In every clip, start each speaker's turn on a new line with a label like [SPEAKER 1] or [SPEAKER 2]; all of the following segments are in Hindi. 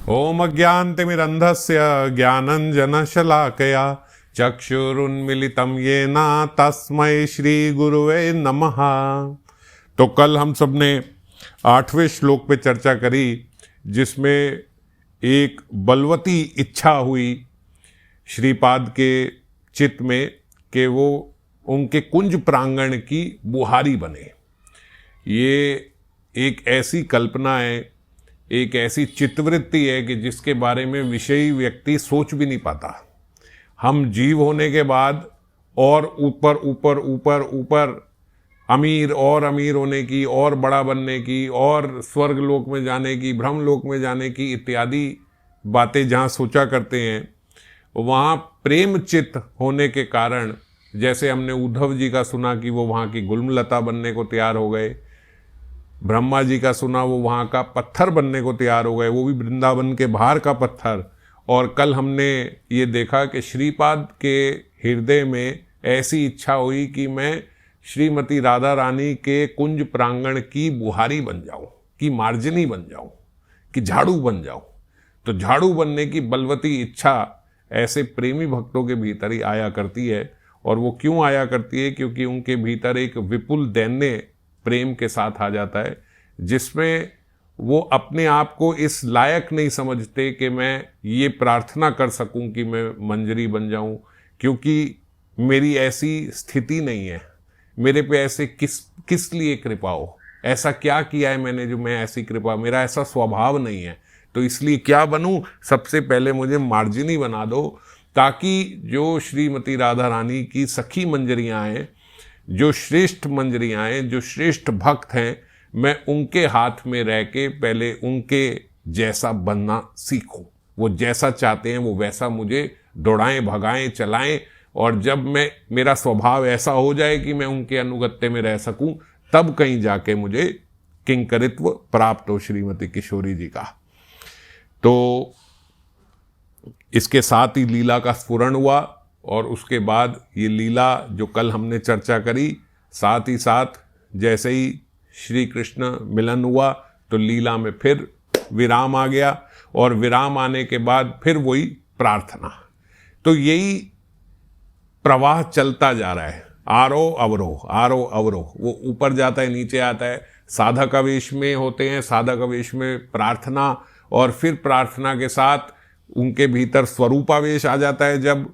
[SPEAKER 1] ओम अज्ञानतिमिरन्धस्य ज्ञानञ्जनशलाकया चक्षुरुन्मिलितं येन तस्मै श्री गुरुवे नमः। तो कल हम सब ने 8वें श्लोक पे चर्चा करी, जिसमें एक बलवती इच्छा हुई श्रीपाद के चित्त में कि वो उनके कुंज प्रांगण की बुहारी बने। ये एक ऐसी कल्पना है, एक ऐसी चित्तवृत्ति है कि जिसके बारे में विषयी व्यक्ति सोच भी नहीं पाता। हम जीव होने के बाद और ऊपर ऊपर ऊपर ऊपर अमीर और अमीर होने की, और बड़ा बनने की, और स्वर्ग लोक में जाने की, ब्रह्म लोक में जाने की इत्यादि बातें जहाँ सोचा करते हैं, वहाँ प्रेम चित्त होने के कारण, जैसे हमने उद्धव जी का सुना कि वो वहाँ की गुलमलता बनने को तैयार हो गए, ब्रह्मा जी का सुना वो वहाँ का पत्थर बनने को तैयार हो गए, वो भी वृंदावन के बाहर का पत्थर। और कल हमने ये देखा कि श्रीपाद के हृदय में ऐसी इच्छा हुई कि मैं श्रीमती राधा रानी के कुंज प्रांगण की बुहारी बन जाऊं, कि मार्जनी बन जाऊं, कि झाड़ू बन जाऊं। तो झाड़ू बनने की बलवती इच्छा ऐसे प्रेमी भक्तों के भीतर ही आया करती है। और वो क्यों आया करती है? क्योंकि उनके भीतर एक विपुल दैन्य प्रेम के साथ आ जाता है, जिसमें वो अपने आप को इस लायक नहीं समझते कि मैं ये प्रार्थना कर सकूं कि मैं मंजरी बन जाऊं, क्योंकि मेरी ऐसी स्थिति नहीं है, मेरे पे ऐसे किस लिए कृपा हो, ऐसा क्या किया है मैंने जो मैं ऐसी कृपा, मेरा ऐसा स्वभाव नहीं है, तो इसलिए क्या बनूं? सबसे पहले मुझे मार्जिनी बना दो, ताकि जो श्रीमती राधा रानी की सखी मंजरियां हैं, जो श्रेष्ठ मंजरियां हैं, जो श्रेष्ठ भक्त हैं, मैं उनके हाथ में रह के पहले उनके जैसा बनना सीखूं। वो जैसा चाहते हैं वो वैसा मुझे दौड़ाएं, भगाएं, चलाएं, और जब मेरा स्वभाव ऐसा हो जाए कि मैं उनके अनुगत्य में रह सकूं, तब कहीं जाके मुझे किंकरित्व प्राप्त हो श्रीमती किशोरी जी का। तो इसके साथ ही लीला का स्फुरण हुआ, और उसके बाद ये लीला जो कल हमने चर्चा करी, साथ ही साथ जैसे ही श्री कृष्ण मिलन हुआ तो लीला में फिर विराम आ गया, और विराम आने के बाद फिर वही प्रार्थना। तो यही प्रवाह चलता जा रहा है, आरोह अवरोह, आरोह अवरोह। वो ऊपर जाता है, नीचे आता है, साधक आवेश में होते हैं, साधक आवेश में प्रार्थना, और फिर प्रार्थना के साथ उनके भीतर स्वरूपावेश आ जाता है जब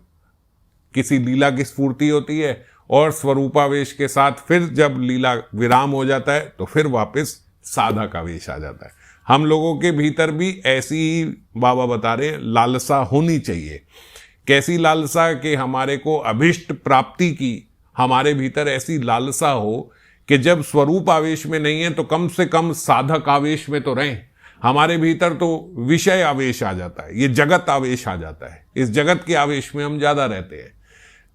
[SPEAKER 1] किसी लीला की स्फूर्ति होती है, और स्वरूपावेश के साथ फिर जब लीला विराम हो जाता है तो फिर वापस साधक आवेश आ जाता है। हम लोगों के भीतर भी ऐसी ही बाबा बता रहे हैं लालसा होनी चाहिए। कैसी लालसा? कि हमारे को अभिष्ट प्राप्ति की हमारे भीतर ऐसी लालसा हो कि जब स्वरूप आवेश में नहीं है तो कम से कम साधक आवेश में तो रहें। हमारे भीतर तो विषय आवेश आ जाता है, ये जगत आवेश आ जाता है, इस जगत के आवेश में हम ज़्यादा रहते हैं।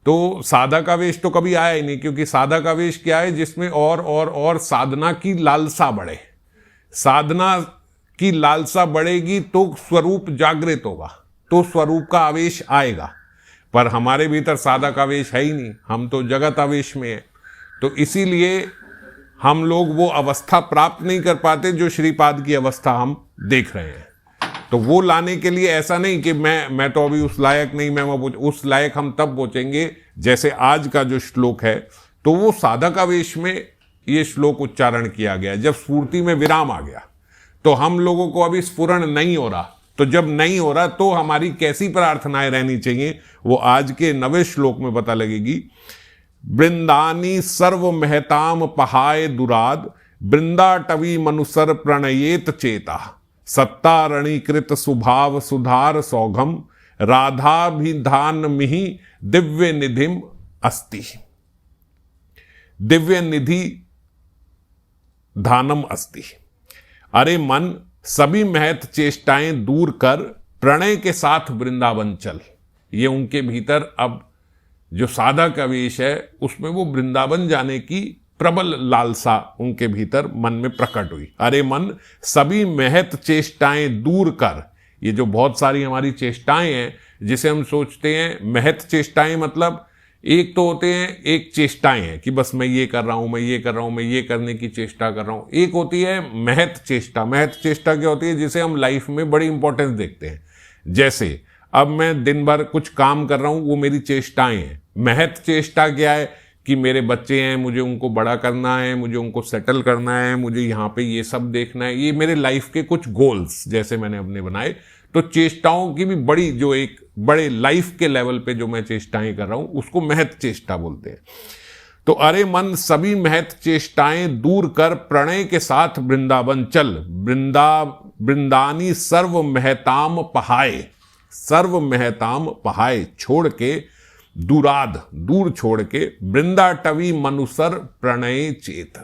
[SPEAKER 1] तो साधक आवेश तो कभी आया ही नहीं, क्योंकि साधक आवेश क्या है? जिसमें और साधना की लालसा बढ़े। साधना की लालसा बढ़ेगी तो स्वरूप जागृत होगा, तो स्वरूप का आवेश आएगा। पर हमारे भीतर साधक आवेश है ही नहीं, हम तो जगत आवेश में है। तो इसीलिए हम लोग वो अवस्था प्राप्त नहीं कर पाते जो श्रीपाद की अवस्था हम देख रहे हैं। तो वो लाने के लिए ऐसा नहीं कि मैं तो अभी उस लायक नहीं, मैं उस लायक हम तब पहुंचेंगे। जैसे आज का जो श्लोक है, तो वो साधक आवेश में ये श्लोक उच्चारण किया गया, जब स्फूर्ति में विराम आ गया। तो हम लोगों को अभी स्फुरण नहीं हो रहा, तो जब नहीं हो रहा तो हमारी कैसी प्रार्थनाएं रहनी चाहिए, वो आज के 9वें श्लोक में पता लगेगी। वृंदानी सर्व महताम पहाय दुराद, वृंदाटवी मनुसर प्रणयेत चेता, सत्तारणीकृत सुभाव सुधार सौघम, राधाभिधान मिहि दिव्य निधिम अस्ति। दिव्य निधि धानम अस्ति। अरे मन, सभी महत चेष्टाएं दूर कर, प्रणय के साथ वृंदावन चल। ये उनके भीतर अब जो साधक आवेश है, उसमें वो वृंदावन जाने की प्रबल लालसा उनके भीतर मन में प्रकट हुई। अरे मन, सभी महत चेष्टाएं दूर कर। ये जो बहुत सारी हमारी चेष्टाएं हैं, जिसे हम सोचते हैं महत चेष्टाएं, मतलब एक तो होते हैं, एक चेष्टाएं हैं कि बस मैं ये कर रहा हूं, मैं ये कर रहा हूं, मैं ये करने की चेष्टा कर रहा हूं। एक होती है महत चेष्टा। महत चेष्टा क्या होती है? जिसे हम लाइफ में बड़ी इंपॉर्टेंस देखते हैं। जैसे अब मैं दिन भर कुछ काम कर रहा हूं, वो मेरी चेष्टाएं हैं। महत चेष्टा क्या है? कि मेरे बच्चे हैं, मुझे उनको बड़ा करना है, मुझे उनको सेटल करना है, मुझे यहाँ पे ये सब देखना है, ये मेरे लाइफ के कुछ गोल्स जैसे मैंने अपने बनाए। तो चेष्टाओं की भी बड़ी, जो एक बड़े लाइफ के लेवल पे जो मैं चेष्टाएं कर रहा हूं, उसको महत चेष्टा बोलते हैं। तो अरे मन सभी महत चेष्टाएं दूर कर प्रणय के साथ वृंदावन चल, वृंदानी सर्व महताम पहाए, सर्व महताम पहाए, छोड़ के दूराद, दूर छोड़ के वृंदा टवी मनुसर प्रणय चेत।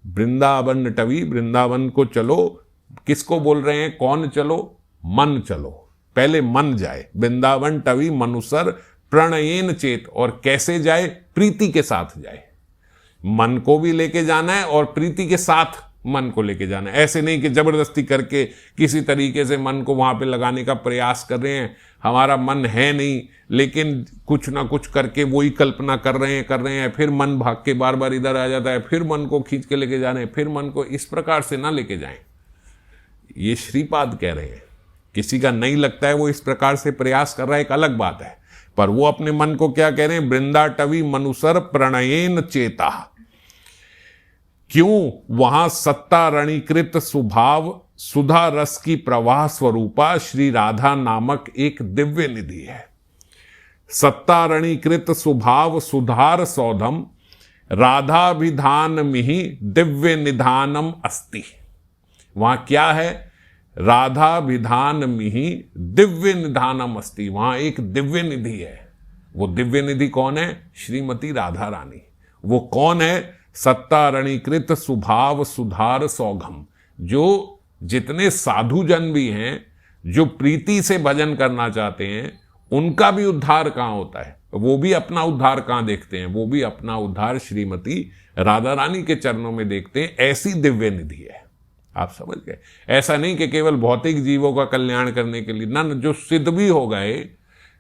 [SPEAKER 1] वृंदावन टवी, वृंदावन को चलो। किसको बोल रहे हैं? कौन चलो? मन चलो, पहले मन जाए। वृंदावन टवी मनुसर प्रणयेन चेत। और कैसे जाए? प्रीति के साथ जाए। मन को भी लेके जाना है और प्रीति के साथ मन को लेके जाना है। ऐसे नहीं कि जबरदस्ती करके किसी तरीके से मन को वहां पे लगाने का प्रयास कर रहे हैं। हमारा मन है नहीं, लेकिन कुछ ना कुछ करके वही कल्पना कर रहे हैं, फिर मन भाग के बार बार इधर आ जाता है, फिर मन को खींच के लेके जा रहे हैं, फिर मन को इस प्रकार से ना लेके जाएं। ये श्रीपाद कह रहे हैं। किसी का नहीं लगता है, वो इस प्रकार से प्रयास कर रहा है, एक अलग बात है। पर वो अपने मन को क्या कह रहे हैं? वृंदा टवी मनुसर प्रणयेन चेता। क्यों? वहां सत्ता रणीकृत स्वभाव सुधा रस की प्रवाह स्वरूपा श्री राधा नामक एक दिव्य निधि है। सत्ता रणीकृत स्वभाव सुधार सौधम राधाभिधान मिहि दिव्य निधानम अस्ति। वहां क्या है? राधाभिधान मिहि दिव्य निधानम अस्ति। वहां एक दिव्य निधि है। वो दिव्य निधि कौन है? श्रीमती राधा रानी। वो कौन है? सत्ता रणीकृत स्वभाव सुधार सौघम। जो जितने साधु जन भी हैं, जो प्रीति से भजन करना चाहते हैं, उनका भी उद्धार कहाँ होता है? वो भी अपना उद्धार कहाँ देखते हैं? वो भी अपना उद्धार श्रीमती राधा रानी के चरणों में देखते हैं। ऐसी दिव्य निधि है। आप समझ गए? ऐसा नहीं कि केवल भौतिक जीवों का कल्याण करने के लिए ना, जो सिद्ध भी हो गए,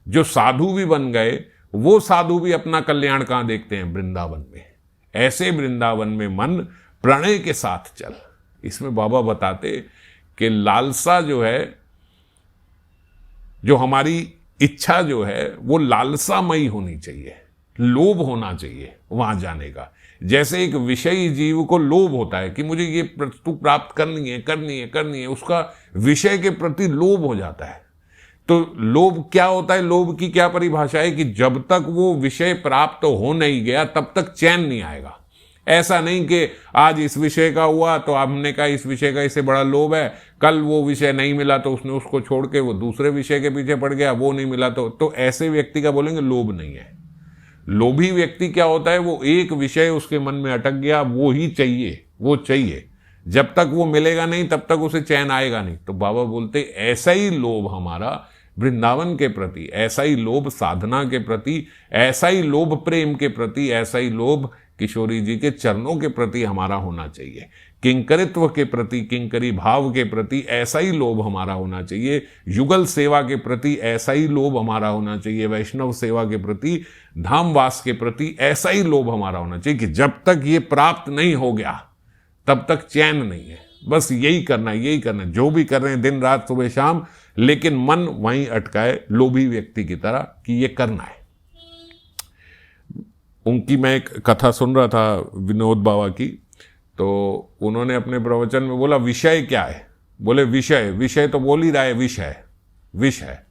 [SPEAKER 1] जो साधु भी बन गए, वो साधु भी अपना कल्याण कहाँ देखते हैं? वृंदावन में। ऐसे वृंदावन में मन प्रणय के साथ चल। इसमें बाबा बताते कि लालसा जो है, जो हमारी इच्छा जो है, वो लालसामयी होनी चाहिए, लोभ होना चाहिए वहां जाने का। जैसे एक विषयी जीव को लोभ होता है कि मुझे ये वस्तु प्राप्त करनी है, उसका विषय के प्रति लोभ हो जाता है। तो लोभ क्या होता है? लोभ की क्या परिभाषा है? कि जब तक वो विषय प्राप्त हो नहीं गया, तब तक चैन नहीं आएगा। ऐसा नहीं कि आज इस विषय का हुआ तो हमने कहा इस विषय का इससे बड़ा लोभ है, कल वो विषय नहीं मिला तो उसने उसको छोड़ के वो दूसरे विषय के पीछे पड़ गया, वो नहीं मिला तो ऐसे व्यक्ति का बोलेंगे लोभ नहीं है। लोभी व्यक्ति क्या होता है? वो एक विषय उसके मन में अटक गया, वो ही चाहिए, वो चाहिए। जब तक वो मिलेगा नहीं, तब तक उसे चैन आएगा नहीं। तो बाबा बोलते ऐसा ही लोभ हमारा वृंदावन के प्रति, ऐसा ही लोभ साधना के प्रति, ऐसा ही लोभ प्रेम के प्रति, ऐसा ही लोभ किशोरी जी के चरणों के प्रति हमारा होना चाहिए। किंकरित्व के प्रति, किंकरी भाव के प्रति ऐसा ही लोभ हमारा होना चाहिए। युगल सेवा के प्रति ऐसा ही लोभ हमारा होना चाहिए। वैष्णव सेवा के प्रति, धामवास के प्रति ऐसा ही लोभ हमारा होना चाहिए कि जब तक ये प्राप्त नहीं हो गया, तब तक चैन नहीं है। बस यही करना है, यही करना है, जो भी कर रहे हैं दिन रात सुबह शाम, लेकिन मन वहीं अटकाए लोभी व्यक्ति की तरह कि ये करना है। उनकी मैं एक कथा सुन रहा था विनोद बाबा की, तो उन्होंने अपने प्रवचन में बोला विषय क्या है? बोले विषय, विषय तो बोल ही रहा है, विष है, विष है,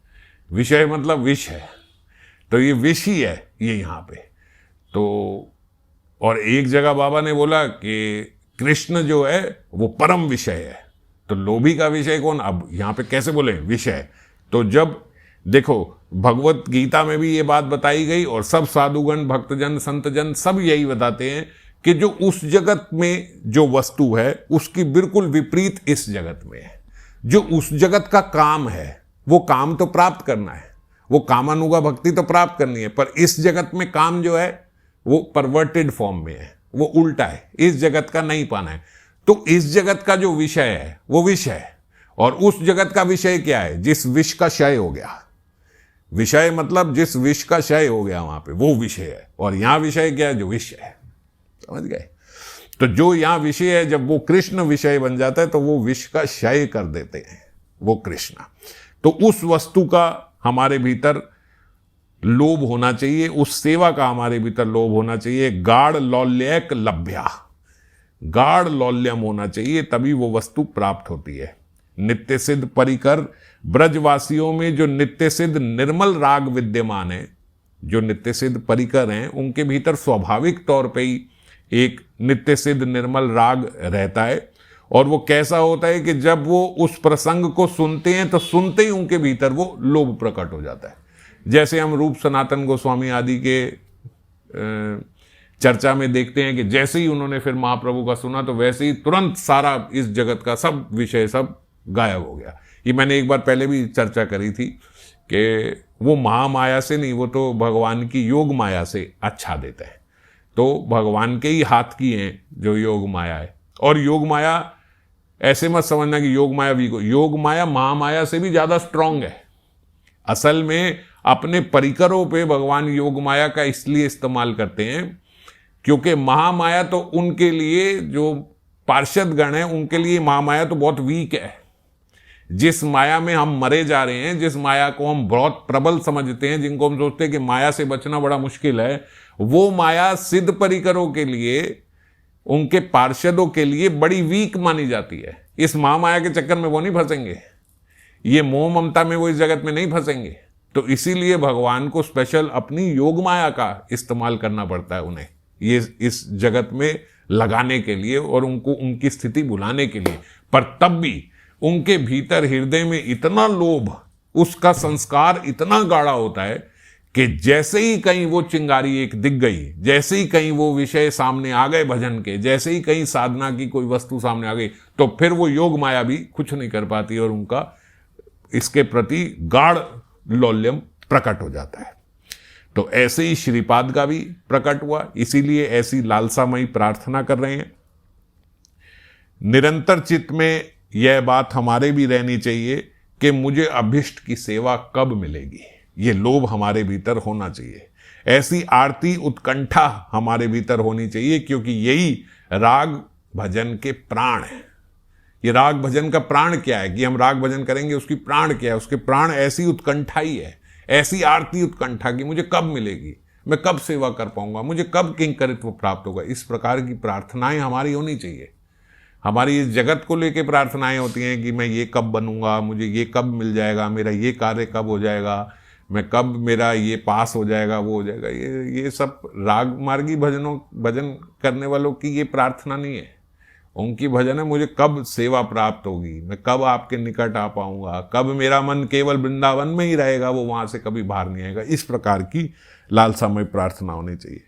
[SPEAKER 1] विषय मतलब विष है, तो ये विष ही है ये यहाँ पे। तो और एक जगह बाबा ने बोला कि कृष्ण जो है वो परम विषय है, तो लोभी का विषय कौन? अब यहाँ पे कैसे बोले विषय? तो जब देखो भगवत गीता में भी ये बात बताई गई और सब साधुगण, भक्तजन, संतजन सब यही बताते हैं कि जो उस जगत में जो वस्तु है उसकी बिल्कुल विपरीत इस जगत में है। जो उस जगत का काम है वो काम तो प्राप्त करना है, वो कामानुगा भक्ति तो प्राप्त करनी है, पर इस जगत में काम जो है वो परवर्टेड फॉर्म में है, वो उल्टा है, इस जगत का नहीं पाना है। तो इस जगत का जो विषय है वो विष है, और उस जगत का विषय क्या है? जिस विष का क्षय हो गया, विषय मतलब जिस विष का क्षय हो गया वहां पे वो विषय है, और यहां विषय क्या है? जो विषय है। समझ गए? तो जो यहां विषय है, जब वो कृष्ण विषय बन जाता है तो वो विष का क्षय कर देते हैं वो कृष्ण। तो उस वस्तु का हमारे भीतर लोभ होना चाहिए, उस सेवा का हमारे भीतर लोभ होना चाहिए। गाढ़ लौल्यक लभ्या, गाढ़ लौल्यम होना चाहिए, तभी वो वस्तु प्राप्त होती है। नित्य सिद्ध परिकर, ब्रजवासियों में जो नित्य सिद्ध निर्मल राग विद्यमान है, जो नित्य सिद्ध परिकर हैं, उनके भीतर स्वाभाविक तौर पे ही एक नित्य सिद्ध निर्मल राग रहता है। और वो कैसा होता है कि जब वो उस प्रसंग को सुनते हैं तो सुनते ही उनके भीतर वो लोभ प्रकट हो जाता है। जैसे हम रूप सनातन गोस्वामी आदि के चर्चा में देखते हैं कि जैसे ही उन्होंने फिर महाप्रभु का सुना तो वैसे ही तुरंत सारा इस जगत का सब विषय सब गायब हो गया। ये मैंने एक बार पहले भी चर्चा करी थी कि वो महामाया से नहीं, वो तो भगवान की योग माया से अच्छा देते हैं। तो भगवान के ही हाथ की हैं जो योग माया है। और योग माया ऐसे मत समझना कि योग माया वीक हो, योग माया महामाया से भी ज्यादा स्ट्रांग है। असल में अपने परिकरों पे भगवान योग माया का इसलिए इस्तेमाल करते हैं क्योंकि महामाया तो उनके लिए, जो पार्षद गण है उनके लिए महामाया तो बहुत वीक है। जिस माया में हम मरे जा रहे हैं, जिस माया को हम बहुत प्रबल समझते हैं, जिनको हम सोचते हैं कि माया से बचना बड़ा मुश्किल है, वो माया सिद्ध परिकरों के लिए, उनके पार्षदों के लिए बड़ी वीक मानी जाती है। इस महामाया के चक्कर में वो नहीं फंसेंगे, ये मोह ममता में वो इस जगत में नहीं फंसेंगे। तो इसीलिए भगवान को स्पेशल अपनी योग माया का इस्तेमाल करना पड़ता है उन्हें, ये इस जगत में लगाने के लिए और उनको उनकी स्थिति बुलाने के लिए। पर तब भी उनके भीतर हृदय में इतना लोभ, उसका संस्कार इतना गाढ़ा होता है कि जैसे ही कहीं वो चिंगारी एक दिख गई, जैसे ही कहीं वो विषय सामने आ गए भजन के, जैसे ही कहीं साधना की कोई वस्तु सामने आ गई, तो फिर वो योग माया भी कुछ नहीं कर पाती और उनका इसके प्रति गाढ़ लौल्यम प्रकट हो जाता है। तो ऐसे ही श्रीपाद का भी प्रकट हुआ, इसीलिए ऐसी लालसामयी प्रार्थना कर रहे हैं। निरंतर चित्त में यह बात हमारे भी रहनी चाहिए कि मुझे अभिष्ट की सेवा कब मिलेगी, ये लोभ हमारे भीतर होना चाहिए। ऐसी आरती उत्कंठा हमारे भीतर होनी चाहिए, क्योंकि यही राग भजन के प्राण है। ये राग भजन का प्राण क्या है कि हम राग भजन करेंगे, उसकी प्राण क्या है? उसके प्राण ऐसी उत्कंठा ही है, ऐसी आरती उत्कंठा की मुझे कब मिलेगी, मैं कब सेवा कर पाऊंगा, मुझे कब किंकरित्व प्राप्त होगा। इस प्रकार की प्रार्थनाएं हमारी होनी चाहिए। हमारी इस जगत को लेके प्रार्थनाएं होती हैं कि मैं ये कब बनूंगा, मुझे ये कब मिल जाएगा, मेरा ये कार्य कब हो जाएगा, मैं कब मेरा ये पास हो जाएगा, वो हो जाएगा। ये सब राग मार्गी भजन करने वालों की ये प्रार्थना नहीं है। उनकी भजन है मुझे कब सेवा प्राप्त होगी, मैं कब आपके निकट आ पाऊंगा, कब मेरा मन केवल वृंदावन में ही रहेगा, वो वहां से कभी बाहर नहीं आएगा। इस प्रकार की लालसामयी प्रार्थना होनी चाहिए।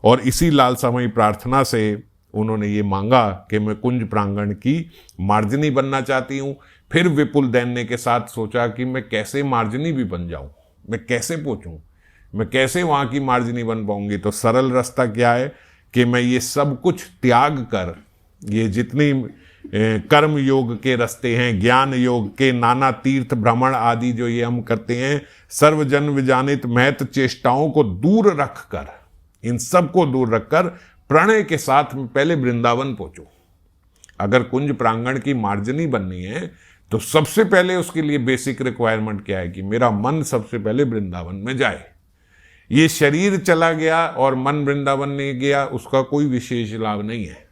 [SPEAKER 1] और इसी लालसामयी प्रार्थना से उन्होंने ये मांगा कि मैं कुंज प्रांगण की मार्जिनी बनना चाहती हूँ। फिर विपुल दैन्य के साथ सोचा कि मैं कैसे मार्जिनी भी बन जाऊँ, मैं कैसे पहुँचूँ, मैं कैसे वहाँ की मार्जिनी बन पाऊंगी। तो सरल रास्ता क्या है कि मैं ये सब कुछ त्याग कर, ये जितनी कर्म योग के रास्ते हैं, ज्ञान योग के नाना तीर्थ भ्रमण आदि जो ये हम करते हैं, सर्वजन विजानित महत चेष्टाओं को दूर रखकर, इन सब को दूर रखकर प्रणय के साथ मैं पहले वृंदावन पहुंचूं। अगर कुंज प्रांगण की मार्जिनी बननी है तो सबसे पहले उसके लिए बेसिक रिक्वायरमेंट क्या है कि मेरा मन सबसे पहले वृंदावन में जाए। ये शरीर चला गया और मन वृंदावन नहीं गया, उसका कोई विशेष लाभ नहीं है।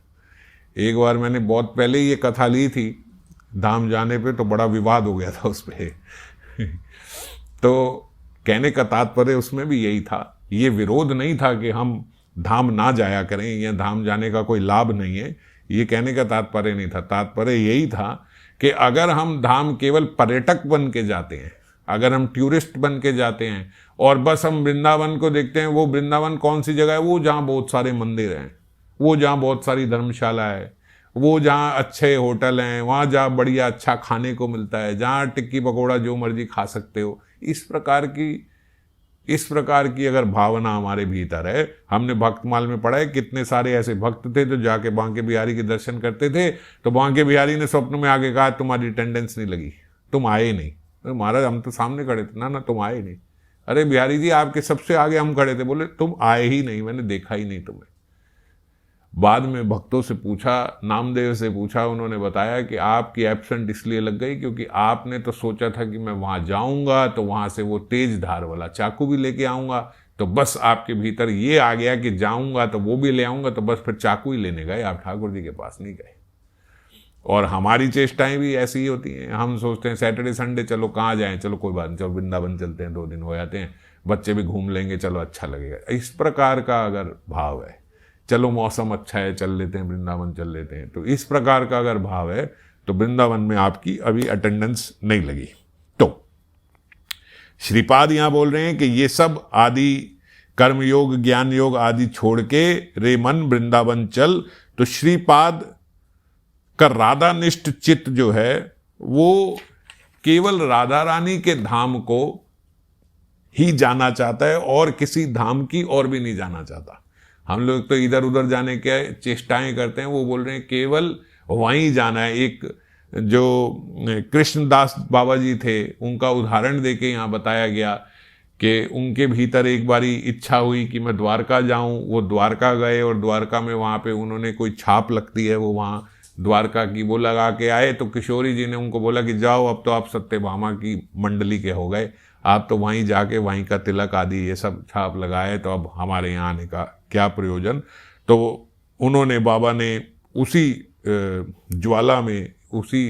[SPEAKER 1] एक बार मैंने बहुत पहले ये कथा ली थी, धाम जाने पे तो बड़ा विवाद हो गया था उस पर तो कहने का तात्पर्य उसमें भी यही था, ये विरोध नहीं था कि हम धाम ना जाया करें या धाम जाने का कोई लाभ नहीं है, ये कहने का तात्पर्य नहीं था। तात्पर्य यही था कि अगर हम धाम केवल पर्यटक बन के जाते हैं, अगर हम टूरिस्ट बन के जाते हैं और बस हम वृंदावन को देखते हैं, वो वृंदावन कौन सी जगह है? वो जहाँ बहुत सारे मंदिर हैं, वो जहाँ बहुत सारी धर्मशाला है, वो जहाँ अच्छे होटल हैं, वहाँ जहाँ बढ़िया अच्छा खाने को मिलता है, जहाँ टिक्की पकौड़ा जो मर्जी खा सकते हो। इस प्रकार की अगर भावना हमारे भीतर है, हमने भक्तमाल में पढ़ा है कितने सारे ऐसे भक्त थे जो जाके बांके बिहारी के दर्शन करते थे, तो बांके बिहारी ने स्वप्न में आगे कहा तुम्हारी अटेंडेंस नहीं लगी, तुम आए नहीं। तो महाराज हम तो सामने खड़े थे, ना तुम आए नहीं, अरे बिहारी जी आपके सबसे आगे हम खड़े थे। बोले तुम आए ही नहीं, मैंने देखा ही नहीं तुम्हें। बाद में भक्तों से पूछा, नामदेव से पूछा, उन्होंने बताया कि आपकी एब्सेंट इसलिए लग गई क्योंकि आपने तो सोचा था कि मैं वहां जाऊंगा तो वहां से वो तेज धार वाला चाकू भी लेके आऊंगा, तो बस आपके भीतर ये आ गया कि जाऊंगा तो वो भी ले आऊंगा, तो बस फिर चाकू ही लेने गए, आप ठाकुर जी के पास नहीं गए। और हमारी चेष्टाएं भी ऐसी ही होती हैं। हम सोचते हैं सैटरडे संडे चलो कहाँ जाएं, चलो कोई बात नहीं, चलो वृंदावन चलते हैं, 2 दिन हो जाते हैं, बच्चे भी घूम लेंगे, चलो अच्छा लगेगा। इस प्रकार का अगर भाव है, चलो मौसम अच्छा है चल लेते हैं वृंदावन चल लेते हैं, तो इस प्रकार का अगर भाव है तो वृंदावन में आपकी अभी अटेंडेंस नहीं लगी। तो श्रीपाद यहां बोल रहे हैं कि ये सब आदि कर्म योग ज्ञान योग आदि छोड़ के रे मन वृंदावन चल। तो श्रीपाद का राधानिष्ठ चित्त जो है वो केवल राधा रानी के धाम को ही जाना चाहता है और किसी धाम की और भी नहीं जाना चाहता। हम लोग तो इधर उधर जाने के चेष्टाएं करते हैं, वो बोल रहे हैं केवल वहीं जाना है। एक जो कृष्णदास बाबा जी थे उनका उदाहरण देके यहाँ बताया गया कि उनके भीतर एक बारी इच्छा हुई कि मैं द्वारका जाऊं, वो द्वारका गए और द्वारका में वहाँ पे उन्होंने कोई छाप लगती है वो वहाँ द्वारका की वो लगा के आए, तो किशोरी जी ने उनको बोला कि जाओ अब तो आप सत्यभामा की मंडली के हो गए, आप तो वहीं जाके वहीं का तिलक आदि ये सब छाप लगाए, तो अब हमारे यहाँ आने का क्या प्रयोजन। तो उन्होंने बाबा ने उसी ज्वाला में, उसी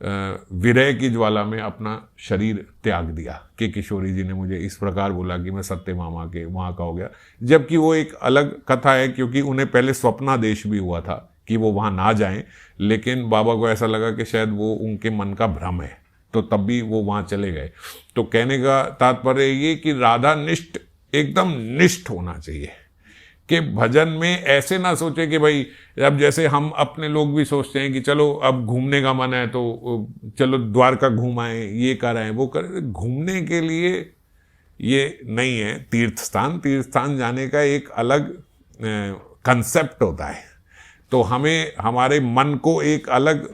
[SPEAKER 1] विरह की ज्वाला में अपना शरीर त्याग दिया कि किशोरी जी ने मुझे इस प्रकार बोला कि मैं सत्यभामा के वहाँ का हो गया। जबकि वो एक अलग कथा है, क्योंकि उन्हें पहले स्वप्नादेश भी हुआ था कि वो वहाँ ना जाएं, लेकिन बाबा को ऐसा लगा कि शायद वो उनके मन का भ्रम है, तो तब भी वो वहाँ चले गए। तो कहने का तात्पर्य ये कि राधा निष्ठ एकदम निष्ठ होना चाहिए, कि भजन में ऐसे ना सोचे कि भाई अब जैसे हम अपने लोग भी सोचते हैं कि चलो अब घूमने का मन है तो चलो द्वारका घूम आए, ये कराएं वो करें। घूमने के लिए ये नहीं है तीर्थ स्थान। तीर्थ स्थान जाने का एक अलग कंसेप्ट होता है, तो हमें हमारे मन को एक अलग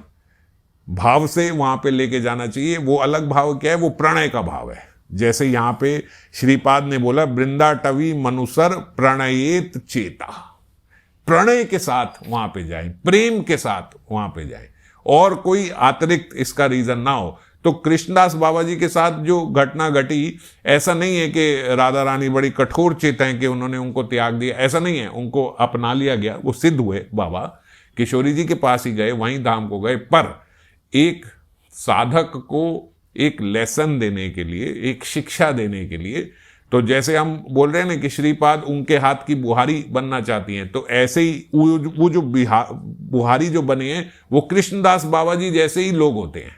[SPEAKER 1] भाव से वहां पे लेके जाना चाहिए। वो अलग भाव क्या है? वो प्रणय का भाव है। जैसे यहाँ पे श्रीपाद ने बोला वृंदाटवी मनुसर प्रणयेत चेता, प्रणय के साथ वहां पे जाएं, प्रेम के साथ वहां पे जाएं, और कोई अतिरिक्त इसका रीजन ना हो। तो कृष्णदास बाबा जी के साथ जो घटना घटी, ऐसा नहीं है कि राधा रानी बड़ी कठोर चेताएं कि उन्होंने उनको त्याग दिया, ऐसा नहीं है। उनको अपना लिया गया, वो सिद्ध हुए, बाबा किशोरी जी के पास ही गए, वहीं धाम को गए। पर एक साधक को एक लेसन देने के लिए, एक शिक्षा देने के लिए, तो जैसे हम बोल रहे हैं ना कि श्रीपाद उनके हाथ की बुहारी बनना चाहती हैं, तो ऐसे ही वो जो बुहारी जो बने हैं वो कृष्णदास बाबा जी जैसे ही लोग होते हैं,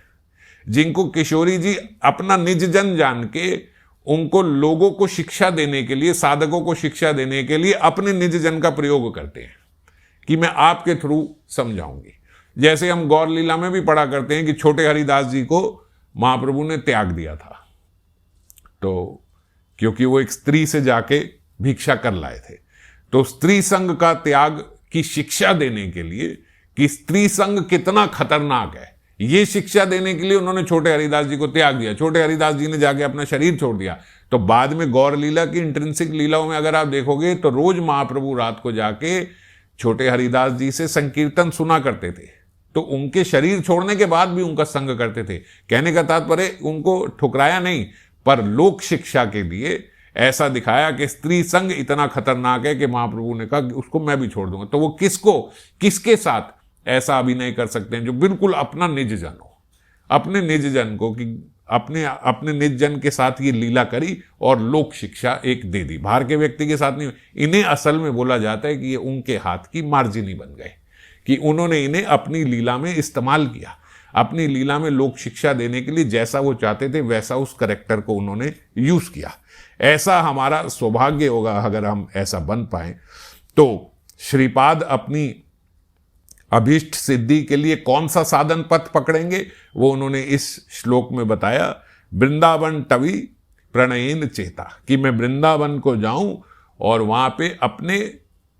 [SPEAKER 1] जिनको किशोरी जी अपना निज जन जान के उनको लोगों को शिक्षा देने के लिए, साधकों को शिक्षा देने के लिए अपने निज जन का प्रयोग करते हैं कि मैं आपके थ्रू समझाऊंगी। जैसे हम गौर लीला में भी पढ़ा करते हैं कि छोटे हरिदास जी को महाप्रभु ने त्याग दिया था, तो क्योंकि वो एक स्त्री से जाके भिक्षा कर लाए थे, तो स्त्री संग का त्याग की शिक्षा देने के लिए कि स्त्री संग कितना खतरनाक है, ये शिक्षा देने के लिए उन्होंने छोटे हरिदास जी को त्याग दिया। छोटे हरिदास जी ने जाके अपना शरीर छोड़ दिया। तो बाद में गौर लीला की इंट्रिंसिक लीलाओं में अगर आप देखोगे तो रोज महाप्रभु रात को जाके छोटे हरिदास जी से संकीर्तन सुना करते थे, तो उनके शरीर छोड़ने के बाद भी उनका संग करते थे। कहने का तात्पर्य उनको ठुकराया नहीं, पर लोक शिक्षा के लिए ऐसा दिखाया कि स्त्री संग इतना खतरनाक है कि महाप्रभु ने कहा कि उसको मैं भी छोड़ दूंगा। तो वो किसके साथ ऐसा अभिनय कर सकते हैं जो बिल्कुल अपना निज जन हो, अपने निज जन को, कि अपने निज जन के साथ ये लीला करी और लोक शिक्षा एक दे दी, बाहर के व्यक्ति के साथ नहीं। इन्हें असल में बोला जाता है कि ये उनके हाथ की मार्जिनी बन गए, कि उन्होंने इन्हें अपनी लीला में इस्तेमाल किया, अपनी लीला में लोक शिक्षा देने के लिए जैसा वो चाहते थे वैसा उस कैरेक्टर को उन्होंने यूज किया। ऐसा हमारा सौभाग्य होगा अगर हम ऐसा बन पाए। तो श्रीपाद अपनी अभीष्ट सिद्धि के लिए कौन सा साधन पथ पकड़ेंगे वो उन्होंने इस श्लोक में बताया। वृंदावन टवी प्रणयेन चेता, कि मैं वृंदावन को जाऊं और वहां पे अपने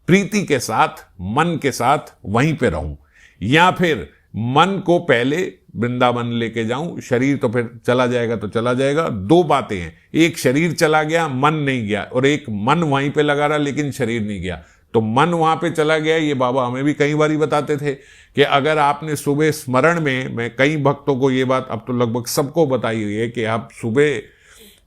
[SPEAKER 1] प्रीति के साथ, मन के साथ वहीं पे रहूं, या फिर मन को पहले वृंदावन लेके जाऊं, शरीर तो फिर चला जाएगा तो चला जाएगा। दो बातें हैं, एक शरीर चला गया मन नहीं गया, और एक मन वहीं पे लगा रहा लेकिन शरीर नहीं गया। तो मन वहां पे चला गया, ये बाबा हमें भी कई बार बताते थे कि अगर आपने सुबह स्मरण में, मैं कई भक्तों को ये बात अब तो लगभग सबको बताई हुई है कि आप सुबह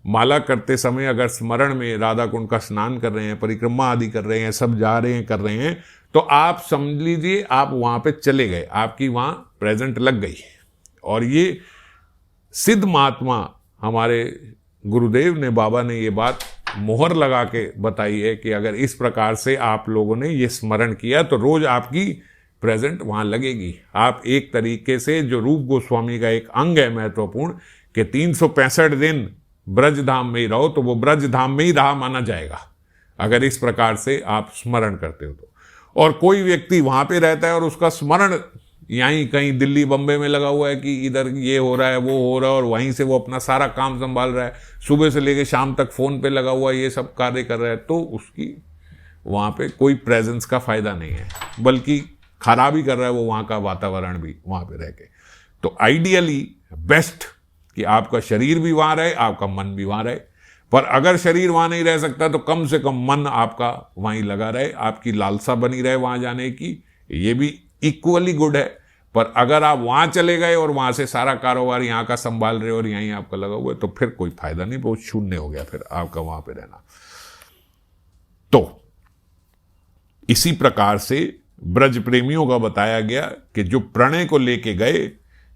[SPEAKER 1] माला करते समय अगर स्मरण में राधा कुंड का स्नान कर रहे हैं, परिक्रमा आदि कर रहे हैं, सब जा रहे हैं कर रहे हैं, तो आप समझ लीजिए आप वहां पे चले गए, आपकी वहां प्रेजेंट लग गई। और ये सिद्ध महात्मा हमारे गुरुदेव ने, बाबा ने ये बात मोहर लगा के बताई है कि अगर इस प्रकार से आप लोगों ने ये स्मरण किया तो रोज आपकी प्रेजेंट वहां लगेगी। आप एक तरीके से, जो रूप गोस्वामी का एक अंग है महत्वपूर्ण, कि 365 दिन ब्रज धाम में ही रहो, तो वो ब्रज धाम में ही रहा माना जाएगा अगर इस प्रकार से आप स्मरण करते हो तो। और कोई व्यक्ति वहां पे रहता है और उसका स्मरण यहीं कहीं दिल्ली बम्बई में लगा हुआ है कि इधर ये हो रहा है वो हो रहा है, और वहीं से वो अपना सारा काम संभाल रहा है, सुबह से लेकर शाम तक फोन पे लगा हुआ है, ये सब कार्य कर रहा है, तो उसकी वहां पे कोई प्रेजेंस का फायदा नहीं है, बल्कि खराब ही कर रहा है वो वहां का वातावरण भी वहां पे रह के। तो आइडियली बेस्ट कि आपका शरीर भी वहां रहे, आपका मन भी वहां रहे। पर अगर शरीर वहां नहीं रह सकता तो कम से कम मन आपका वहीं लगा रहे, आपकी लालसा बनी रहे वहां जाने की, ये भी इक्वली गुड है। पर अगर आप वहां चले गए और वहां से सारा कारोबार यहाँ का संभाल रहे और यहीं आपका लगा हुआ है, तो फिर कोई फायदा नहीं, बहुत शून्य हो गया फिर आपका वहां पे रहना। तो इसी प्रकार से ब्रज प्रेमियों का बताया गया कि जो प्रणय को लेके गए,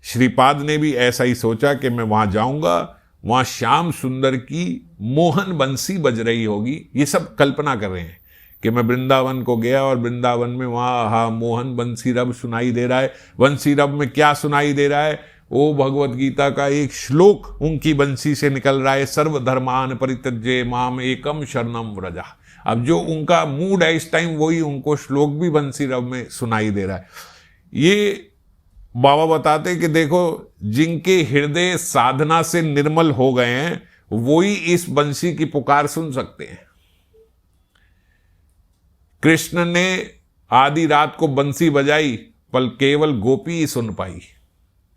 [SPEAKER 1] श्रीपाद ने भी ऐसा ही सोचा कि मैं वहां जाऊंगा, वहां श्याम सुंदर की मोहन बंसी बज रही होगी। ये सब कल्पना कर रहे हैं कि मैं वृंदावन को गया और वृंदावन में वहां हाँ मोहन बंसी रब सुनाई दे रहा है। बंसी रब में क्या सुनाई दे रहा है? वो भगवत गीता का एक श्लोक उनकी बंसी से निकल रहा है, सर्वधर्मान परित्यज्य माम एकम शरणम व्रजा। अब जो उनका मूड है इस टाइम, वही उनको श्लोक भी बंसी रब में सुनाई दे रहा है। ये बाबा बताते कि देखो, जिनके हृदय साधना से निर्मल हो गए हैं वही इस बंसी की पुकार सुन सकते हैं। कृष्ण ने आधी रात को बंसी बजाई, पर केवल गोपी ही सुन पाई।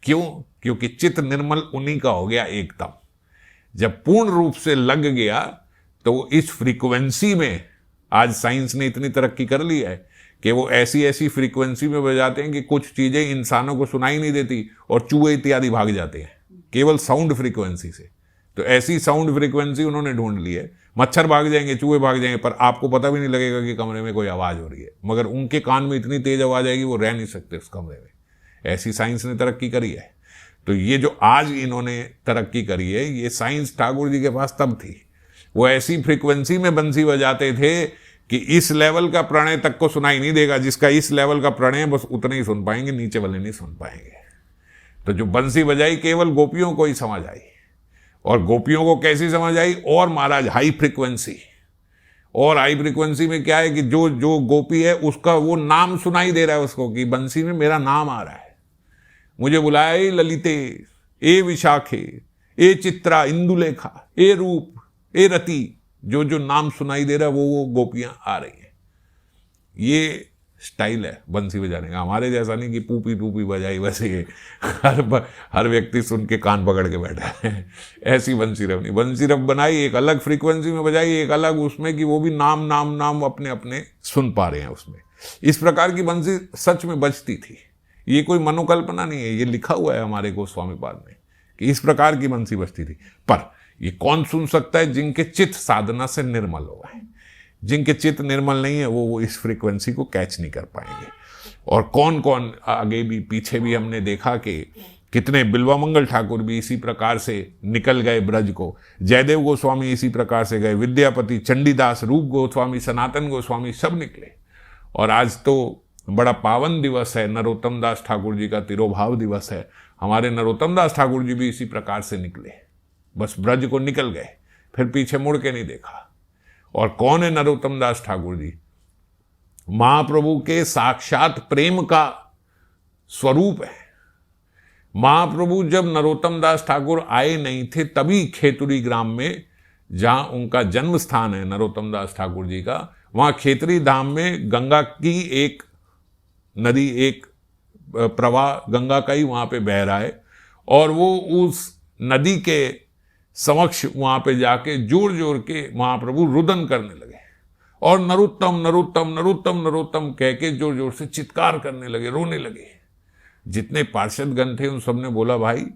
[SPEAKER 1] क्यों? क्योंकि चित्त निर्मल उन्हीं का हो गया एकदम। जब पूर्ण रूप से लग गया तो इस फ्रीक्वेंसी में, आज साइंस ने इतनी तरक्की कर ली है कि वो ऐसी ऐसी फ्रीक्वेंसी में बजाते हैं कि कुछ चीजें इंसानों को सुनाई नहीं देती और चूहे इत्यादि भाग जाते हैं केवल साउंड फ्रीक्वेंसी से। तो ऐसी साउंड फ्रीक्वेंसी उन्होंने ढूंढ ली है, मच्छर भाग जाएंगे, चूहे भाग जाएंगे, पर आपको पता भी नहीं लगेगा कि कमरे में कोई आवाज हो रही है। मगर उनके कान में इतनी तेज आवाज आएगी वो रह नहीं सकते उस कमरे में। ऐसी साइंस ने तरक्की करी है। तो ये जो आज इन्होंने तरक्की करी है, ये साइंस ठाकुर जी के पास तब थी। वो ऐसी फ्रीक्वेंसी में बंसी बजाते थे कि इस लेवल का प्रणय तक को सुनाई नहीं देगा। जिसका इस लेवल का प्रणय बस उतना ही सुन पाएंगे, नीचे वाले नहीं सुन पाएंगे। तो जो बंसी बजाई केवल गोपियों को ही समझ आई। और गोपियों को कैसी समझ आई? और महाराज हाई फ्रीक्वेंसी। और हाई फ्रीक्वेंसी में क्या है कि जो जो गोपी है उसका वो नाम सुनाई दे रहा है उसको, कि बंसी में मेरा नाम आ रहा है, मुझे बुलाया ए ललिते, ए विशाखे, ए चित्रा, इंदुलेखा, ए रूप, ए रति। जो जो नाम सुनाई दे रहा है वो गोपियां आ रही हैं। ये स्टाइल है बंसी बजाने का। हमारे जैसा नहीं कि पूपी पूपी बजाई, वैसे ये हर व्यक्ति सुन के कान पकड़ के बैठा है। ऐसी बंसी रब नहीं। बंसी रब बनाई एक अलग फ्रीक्वेंसी में बजाई, एक अलग उसमें कि वो भी नाम नाम नाम अपने अपने सुन पा रहे हैं उसमें। इस प्रकार की बंसी सच में बजती थी। ये कोई मनोकल्पना नहीं है, ये लिखा हुआ है हमारे गोस्वामी पाद में कि इस प्रकार की बंसी बजती थी। पर ये कौन सुन सकता है? जिनके चित्त साधना से निर्मल हो गए। जिनके चित्त निर्मल नहीं है वो इस फ्रीक्वेंसी को कैच नहीं कर पाएंगे। और कौन कौन आगे भी पीछे भी हमने देखा कि कितने बिल्वामंगल ठाकुर भी इसी प्रकार से निकल गए ब्रज को। जयदेव गोस्वामी इसी प्रकार से गए, विद्यापति, चंडीदास, रूप गोस्वामी, सनातन गोस्वामी सब निकले। और आज तो बड़ा पावन दिवस है, नरोत्तम दास ठाकुर जी का तिरोभाव दिवस है। हमारे नरोत्तम दास ठाकुर जी भी इसी प्रकार से निकले, बस ब्रज को निकल गए, फिर पीछे मुड़ के नहीं देखा। और कौन है नरोत्तम दास ठाकुर जी? महाप्रभु के साक्षात प्रेम का स्वरूप है। महाप्रभु जब नरोत्तम दास ठाकुर आए नहीं थे तभी खेतुरी ग्राम में, जहां उनका जन्म स्थान है नरोत्तम दास ठाकुर जी का, वहां खेतरी धाम में गंगा की एक नदी, एक प्रवाह गंगा का ही वहां पे बह रहा है। और वो उस नदी के समक्ष वहां पे जाके जोर जोर के महाप्रभु रुदन करने लगे और नरोत्तम नरोत्तम नरोत्तम नरोत्तम कह के जोर जोर से चित्कार करने लगे, रोने लगे। जितने पार्षदगण थे उन सबने बोला, भाई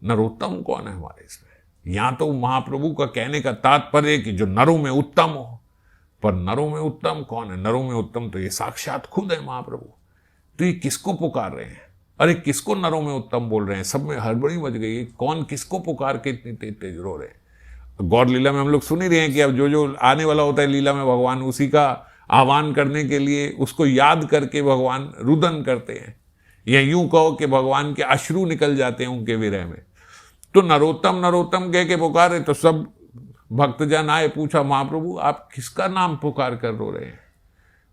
[SPEAKER 1] नरोत्तम कौन है हमारे इसमें? यहां तो महाप्रभु का कहने का तात्पर्य कि जो नरों में उत्तम हो, पर नरों में उत्तम कौन है? नरों में उत्तम तो ये साक्षात खुद है महाप्रभु। तो ये किसको पुकार रहे हैं? अरे किसको नरों में उत्तम बोल रहे हैं? सब में हड़बड़ी मच गई, कौन किसको पुकार के इतनी तेज तेज रो रहे हैं? गौर लीला में हम लोग सुन ही रहे हैं कि अब जो जो आने वाला होता है लीला में भगवान उसी का आह्वान करने के लिए उसको याद करके भगवान रुदन करते हैं, या यूं कहो कि भगवान के अश्रु निकल जाते हैं उनके विरह में। तो नरोत्तम नरोत्तम कह के पुकारे तो सब भक्तजन आए, पूछा महाप्रभु आप किसका नाम पुकार कर रो रहे हैं?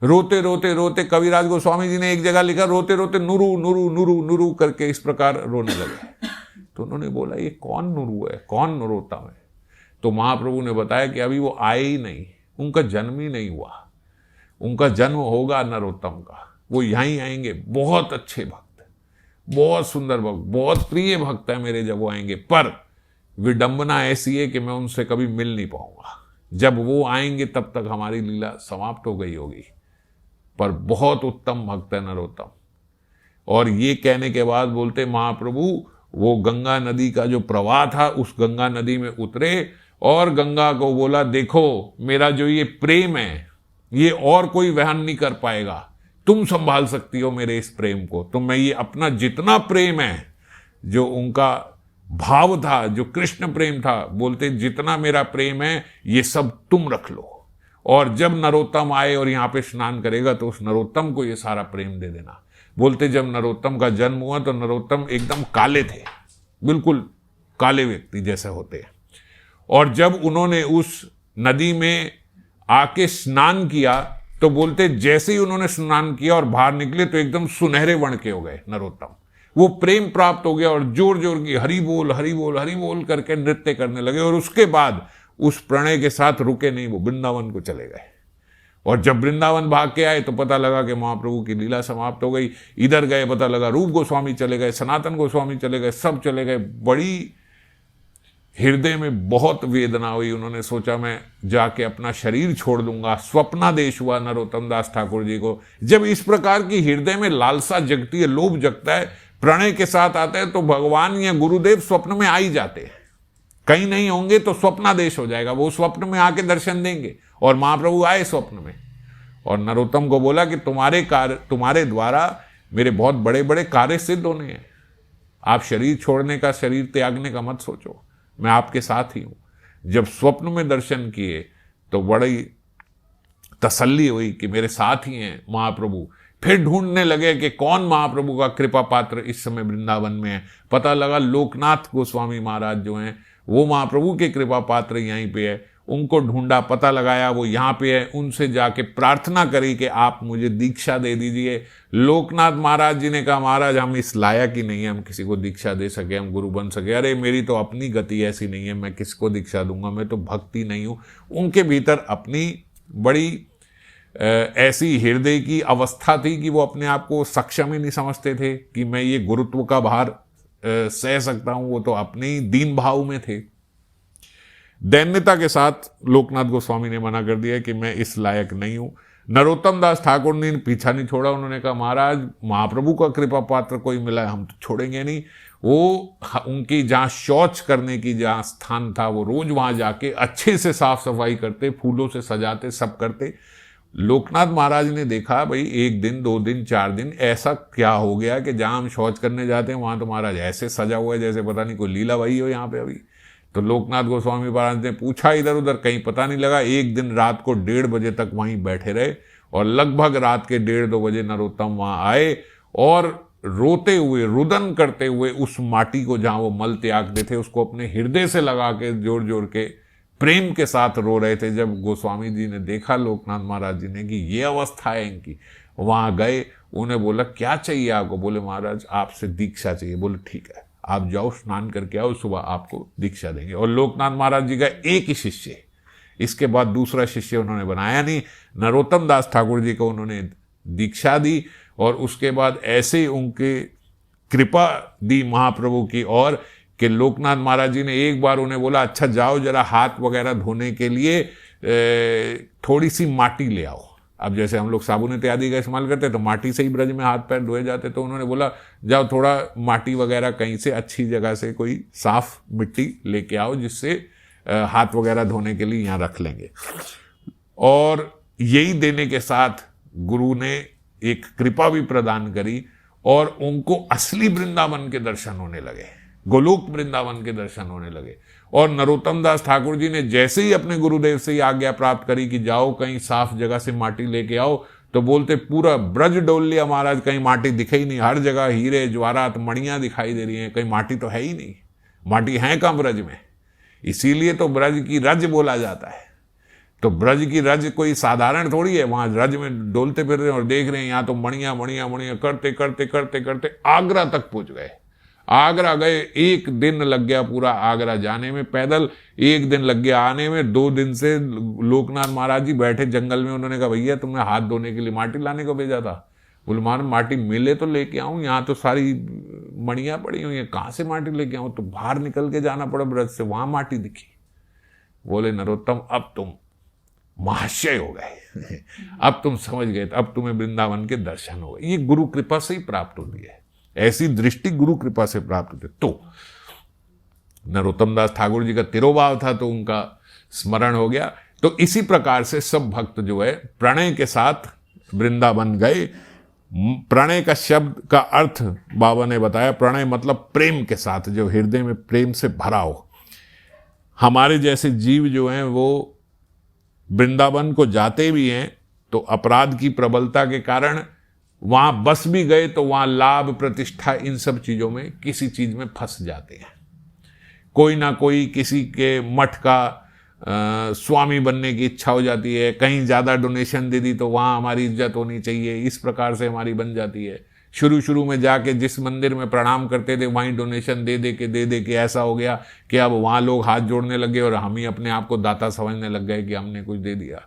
[SPEAKER 1] रोते रोते रोते कविराज गोस्वामी जी ने एक जगह लिखा, रोते रोते नुरु नुरु नुरु नुरु करके इस प्रकार रोने लगे। तो उन्होंने बोला ये कौन नुरु है, कौन नरोत्तम है? तो महाप्रभु ने बताया कि अभी वो आए ही नहीं, उनका जन्म ही नहीं हुआ, उनका जन्म होगा नरोत्तम का, वो यहीं आएंगे। बहुत अच्छे भक्त, बहुत सुंदर भक्त, बहुत प्रिय भक्त है मेरे जब वो आएंगे, पर विडंबना ऐसी है कि मैं उनसे कभी मिल नहीं पाऊंगा। जब वो आएंगे तब तक हमारी लीला समाप्त हो गई होगी, पर बहुत उत्तम भक्त है नरोत्तम। और ये कहने के बाद बोलते महाप्रभु वो गंगा नदी का जो प्रवाह था उस गंगा नदी में उतरे और गंगा को बोला, देखो मेरा जो ये प्रेम है ये और कोई वहन नहीं कर पाएगा, तुम संभाल सकती हो मेरे इस प्रेम को। तो मैं ये अपना जितना प्रेम है, जो उनका भाव था, जो कृष्ण प्रेम था, बोलते जितना मेरा प्रेम है ये सब तुम रख लो, और जब नरोत्तम आए और यहाँ पे स्नान करेगा तो उस नरोत्तम को ये सारा प्रेम दे देना। बोलते जब नरोत्तम का जन्म हुआ तो नरोत्तम एकदम काले थे, बिल्कुल काले व्यक्ति जैसे होते हैं। और जब उन्होंने उस नदी में आके स्नान किया तो बोलते जैसे ही उन्होंने स्नान किया और बाहर निकले तो एकदम सुनहरे वर्ण के हो गए नरोत्तम। वो प्रेम प्राप्त हो गया और जोर जोर की हरि बोल हरि बोल हरि बोल करके नृत्य करने लगे। और उसके बाद उस प्रणय के साथ रुके नहीं, वो वृंदावन को चले गए। और जब वृंदावन भाग के आए तो पता लगा कि महाप्रभु की लीला समाप्त हो गई। इधर गए पता लगा रूप गोस्वामी चले गए, सनातन गोस्वामी चले गए, सब चले गए। बड़ी हृदय में बहुत वेदना हुई। उन्होंने सोचा मैं जाके अपना शरीर छोड़ दूंगा। स्वप्नादेश हुआ नरोत्तम दास ठाकुर जी को। जब इस प्रकार की हृदय में लालसा जगती है, लोभ जगता है, प्रणय के साथ आते हैं, तो भगवान या गुरुदेव स्वप्न में आ ही जाते हैं। कहीं नहीं होंगे तो स्वप्नादेश हो जाएगा, वो स्वप्न में आके दर्शन देंगे। और महाप्रभु आए स्वप्न में और नरोत्तम को बोला कि तुम्हारे द्वारा मेरे बहुत बड़े बड़े कार्य सिद्ध होने हैं। आप शरीर छोड़ने का, शरीर त्यागने का मत सोचो, मैं आपके साथ ही हूं। जब स्वप्न में दर्शन किए तो बड़ी तसल्ली हुई कि मेरे साथ ही हैं महाप्रभु। फिर ढूंढने लगे कि कौन महाप्रभु का कृपा पात्र इस समय वृंदावन में है। पता लगा लोकनाथ गोस्वामी महाराज जो हैं वो महाप्रभु के कृपा पात्र यहीं पे है। उनको ढूंढा, पता लगाया वो यहाँ पे है। उनसे जाके प्रार्थना करी कि आप मुझे दीक्षा दे दीजिए। लोकनाथ महाराज जी ने कहा महाराज हम इस लायक ही नहीं है, हम किसी को दीक्षा दे सके, हम गुरु बन सके। अरे मेरी तो अपनी गति ऐसी नहीं है, मैं किसको दीक्षा दूंगा, मैं तो भक्ति नहीं हूँ। उनके भीतर अपनी बड़ी ऐसी हृदय की अवस्था थी कि वो अपने आप को सक्षम ही नहीं समझते थे कि मैं ये गुरुत्व का भार सह सकता हूं। वो तो अपने ही दीन भाव में थे। दैन्यता के साथ लोकनाथ गोस्वामी ने मना कर दिया कि मैं इस लायक नहीं हूं। नरोत्तम दास ठाकुर ने पीछा नहीं छोड़ा। उन्होंने कहा महाराज महाप्रभु का कृपा पात्र कोई मिला है, हम तो छोड़ेंगे नहीं। वो उनकी जहाँ शौच करने की जहाँ स्थान था वो रोज वहां जाके अच्छे से साफ सफाई करते, फूलों से सजाते, सब करते। लोकनाथ महाराज ने देखा भाई 1 दिन 2 दिन 4 दिन ऐसा क्या हो गया कि जहां हम शौच करने जाते हैं वहां तो महाराज ऐसे सजा हुआ है जैसे पता नहीं कोई लीला वही हो यहाँ पे अभी। तो लोकनाथ गोस्वामी महाराज ने पूछा इधर उधर, कहीं पता नहीं लगा। एक दिन रात को 1:30 बजे तक वहीं बैठे रहे और लगभग रात के 1:30-2 बजे नरोत्तम वहां आए और रोते हुए, रुदन करते हुए उस माटी को जहां वो मल त्यागते थे उसको अपने हृदय से लगा के जोर जोर के प्रेम के साथ रो रहे थे। जब गोस्वामी जी ने देखा लोकनाथ महाराज जी ने कि ये अवस्था है इनकी, वहां गए, उन्हें बोला क्या चाहिए आपको? बोले महाराज आपसे दीक्षा चाहिए। बोले ठीक है आप जाओ स्नान करके आओ, सुबह आपको दीक्षा देंगे। और लोकनाथ महाराज जी का एक ही शिष्य, इसके बाद दूसरा शिष्य उन्होंने बनाया नहीं। नरोत्तम दास ठाकुर जी को उन्होंने दीक्षा दी और उसके बाद ऐसे उनके कृपा दी महाप्रभु की और कि लोकनाथ महाराज जी ने एक बार उन्हें बोला, अच्छा जाओ जरा हाथ वगैरह धोने के लिए थोड़ी सी माटी ले आओ। अब जैसे हम लोग साबुन इत्यादि का इस्तेमाल करते तो माटी से ही ब्रज में हाथ पैर धोए जाते, तो उन्होंने बोला जाओ थोड़ा माटी वगैरह कहीं से अच्छी जगह से कोई साफ मिट्टी लेके आओ जिससे हाथ वगैरह धोने के लिए यहाँ रख लेंगे। और यही देने के साथ गुरु ने एक कृपा भी प्रदान करी और उनको असली वृंदावन के दर्शन होने लगे, गोलोक वृंदावन के दर्शन होने लगे। और नरोत्तम दास ठाकुर जी ने जैसे ही अपने गुरुदेव से ही आज्ञा प्राप्त करी कि जाओ कहीं साफ जगह से माटी लेके आओ, तो बोलते पूरा ब्रज डोल लिया महाराज, कहीं माटी दिखे ही नहीं, हर जगह हीरे ज्वारात मणियां दिखाई दे रही हैं, कहीं माटी तो है ही नहीं। माटी है कहाँ ब्रज में? इसीलिए तो ब्रज की रज बोला जाता है। तो ब्रज की रज कोई साधारण थोड़ी है, वहां रज में डोलते फिर रहे हैं और देख रहे हैं यहाँ तो मणियां मणियां मणियां करते करते करते करते आगरा तक पहुंच गए। आगरा गए, 1 दिन लग गया पूरा आगरा जाने में, पैदल 1 दिन लग गया आने में। 2 दिन से लोकनाथ महाराज जी बैठे जंगल में। उन्होंने कहा भैया तुमने हाथ धोने के लिए माटी लाने को भेजा था? बोले महाराज माटी मिले तो लेके आऊं, यहाँ तो सारी मणियां पड़ी हुई हैं, कहाँ से माटी लेके आऊं? तो बाहर निकल के जाना पड़ा ब्रज से, वहां माटी दिखी। बोले नरोत्तम अब तुम महाशय हो गए अब तुम समझ गए, अब तुम्हें वृंदावन के दर्शन हो गए। ये गुरु कृपा से ही प्राप्त होती है, ऐसी दृष्टि गुरु कृपा से प्राप्त होती है। तो नरोत्तम दास ठाकुर जी का तिरोभाव था तो उनका स्मरण हो गया। तो इसी प्रकार से सब भक्त जो है प्रणय के साथ वृंदावन गए। प्रणय का शब्द का अर्थ बाबा ने बताया, प्रणय मतलब प्रेम के साथ, जो हृदय में प्रेम से भरा हो। हमारे जैसे जीव जो हैं वो वृंदावन को जाते भी हैं तो अपराध की प्रबलता के कारण वहां बस भी गए तो वहां लाभ प्रतिष्ठा इन सब चीजों में किसी चीज में फंस जाते हैं। कोई ना कोई किसी के मठ का स्वामी बनने की इच्छा हो जाती है, कहीं ज्यादा डोनेशन दे दी तो वहां हमारी इज्जत होनी चाहिए, इस प्रकार से हमारी बन जाती है। शुरू में जाके जिस मंदिर में प्रणाम करते थे वहीं डोनेशन दे दे के ऐसा हो गया कि अब वहां लोग हाथ जोड़ने लगे और हम ही अपने आप को दाता समझने लग गए कि हमने कुछ दे दिया।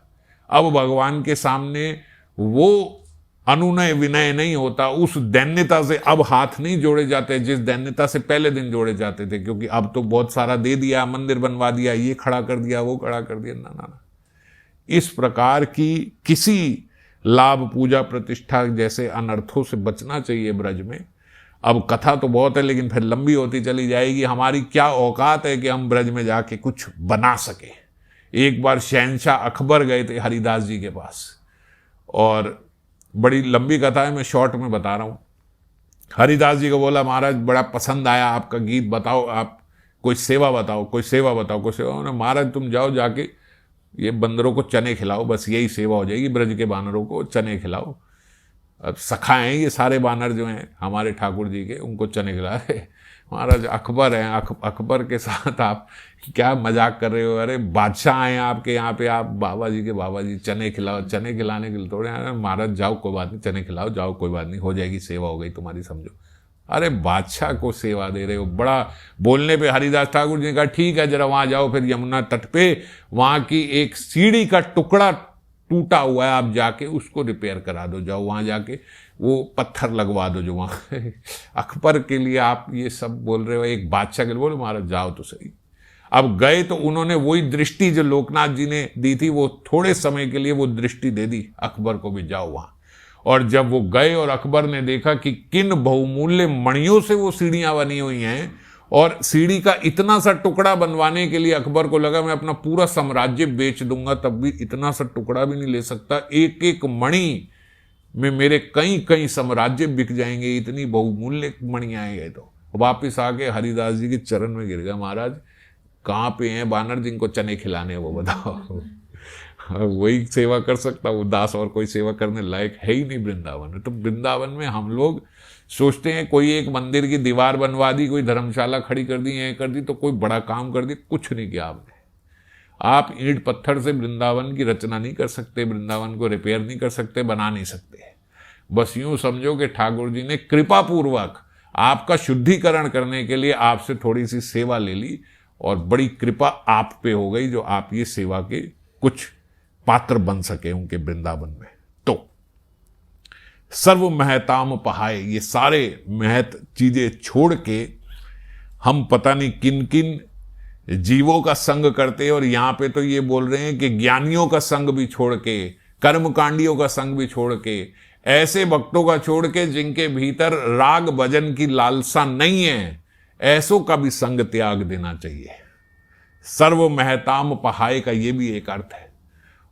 [SPEAKER 1] अब भगवान के सामने वो अनुनय विनय नहीं होता, उस दैन्यता से अब हाथ नहीं जोड़े जाते जिस दैन्यता से पहले दिन जोड़े जाते थे, क्योंकि अब तो बहुत सारा दे दिया, मंदिर बनवा दिया, ये खड़ा कर दिया, वो खड़ा कर दिया। ना, इस प्रकार की किसी लाभ पूजा प्रतिष्ठा जैसे अनर्थों से बचना चाहिए ब्रज में। अब कथा तो बहुत है लेकिन फिर लंबी होती चली जाएगी। हमारी क्या औकात है कि हम ब्रज में जाके कुछ बना सके। एक बार शहंशाह अकबर गए थे हरिदास जी के पास, और बड़ी लंबी कथा है, मैं शॉर्ट में बता रहा हूँ। हरिदास जी को बोला महाराज बड़ा पसंद आया आपका गीत, बताओ आप कोई सेवा बताओ, कोई सेवा बताओ, कोई सेवा। महाराज तुम जाओ जाके ये बंदरों को चने खिलाओ, बस यही सेवा हो जाएगी, ब्रज के बानरों को चने खिलाओ। अब सखा हैं ये सारे बानर जो हैं हमारे ठाकुर जी के, उनको चने खिला रहे। महाराज अकबर हैं, अकबर के साथ आप क्या मजाक कर रहे हो? अरे बादशाह हैं आपके यहाँ पे, आप बाबा जी चने खिलाओ। चने खिलाने के लिए थोड़े महाराज जाओ कोई बात नहीं, चने खिलाओ, जाओ कोई बात नहीं, हो जाएगी, सेवा हो गई तुम्हारी, समझो। अरे बादशाह को सेवा दे रहे हो। बड़ा बोलने पे हरिदास ठाकुर जी ने कहा ठीक है जरा वहां जाओ, फिर यमुना तट पे वहां की एक सीढ़ी का टुकड़ा टूटा हुआ है, आप जाके उसको रिपेयर करा दो, जाओ वहां जाके वो पत्थर लगवा दो जो वहां अकबर के लिए आप ये सब बोल रहे हो, एक बादशाह के लिए बोलो महाराज जाओ तो सही। अब गए तो उन्होंने वही दृष्टि जो लोकनाथ जी ने दी थी, वो थोड़े समय के लिए वो दृष्टि दे दी अकबर को भी, जाओ वहां। और जब वो गए और अकबर ने देखा कि किन बहुमूल्य मणियों से वो सीढ़ियां बनी हुई हैं, और सीढ़ी का इतना सा टुकड़ा बनवाने के लिए अकबर को लगा मैं अपना पूरा साम्राज्य बेच दूंगा, तब भी इतना सा टुकड़ा भी नहीं ले सकता, एक एक मणि में मेरे कई साम्राज्य बिक जाएंगे, इतनी बहुमूल्य मणियां हैं ये। तो वापिस आके हरिदास जी के चरण में गिर गया, महाराज कहाँ पे हैं बानर जिनको चने खिलाने, वो बताओ। वही सेवा कर सकता वो दास, और कोई सेवा करने लायक है ही नहीं वृंदावन में। तो वृंदावन में हम लोग सोचते हैं कोई एक मंदिर की दीवार बनवा दी, कोई धर्मशाला खड़ी कर दी, ये कर दी, तो कोई बड़ा काम कर दी। कुछ नहीं किया आपने। आप ईंट पत्थर से वृंदावन की रचना नहीं कर सकते, वृंदावन को रिपेयर नहीं कर सकते, बना नहीं सकते। बस यूं समझो कि ठाकुर जी ने कृपा पूर्वक आपका शुद्धिकरण करने के लिए आपसे थोड़ी सी सेवा ले ली, और बड़ी कृपा आप पे हो गई जो आप ये सेवा के कुछ पात्र बन सके उनके वृंदावन में। तो सर्व महताम पहाए, ये सारे महत चीजें छोड़ के हम पता नहीं किन किन जीवों का संग करते हैं। और यहां पे तो ये बोल रहे हैं कि ज्ञानियों का संग भी छोड़ के, कर्मकांडियों का संग भी छोड़ के, ऐसे भक्तों का छोड़ के जिनके भीतर राग भजन की लालसा नहीं है, ऐसों का भी संग त्याग देना चाहिए। सर्व महताम पहाए का ये भी एक अर्थ है।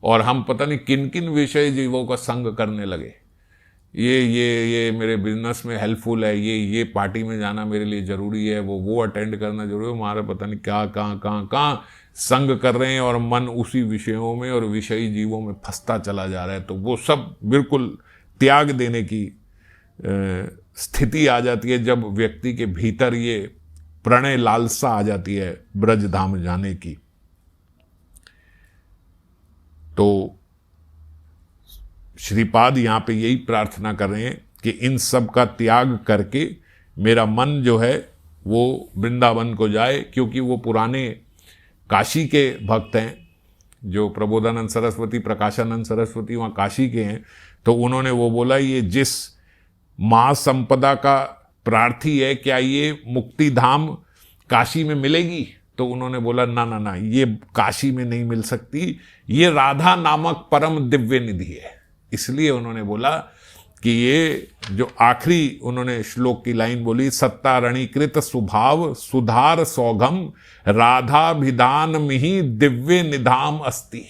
[SPEAKER 1] और हम पता नहीं किन किन विषय जीवों का संग करने लगे। ये मेरे बिजनेस में हेल्पफुल है, ये पार्टी में जाना मेरे लिए जरूरी है, वो अटेंड करना जरूरी है, हमारा पता नहीं क्या कहाँ संग कर रहे हैं और मन उसी विषयों में और विषयी जीवों में फंसता चला जा रहा है। तो वो सब बिल्कुल त्याग देने की स्थिति आ जाती है जब व्यक्ति के भीतर ये प्रणय लालसा आ जाती है ब्रज धाम जाने की। तो श्रीपाद यहाँ पे यही प्रार्थना कर रहे हैं कि इन सब का त्याग करके मेरा मन जो है वो वृंदावन को जाए, क्योंकि वो पुराने काशी के भक्त हैं, जो प्रबोधानंद सरस्वती, प्रकाशानंद सरस्वती वहाँ काशी के हैं। तो उन्होंने वो बोला, ये जिस महासंपदा का प्रार्थी है, क्या ये मुक्ति धाम काशी में मिलेगी? तो उन्होंने बोला ना ना ना, ये काशी में नहीं मिल सकती, ये राधा नामक परम दिव्य निधि है। इसलिए उन्होंने बोला कि ये जो आखिरी उन्होंने श्लोक की लाइन बोली, सत्तारणीकृत स्वभाव सुधार सौगम राधाभिधान मिहि दिव्य निधाम अस्ति।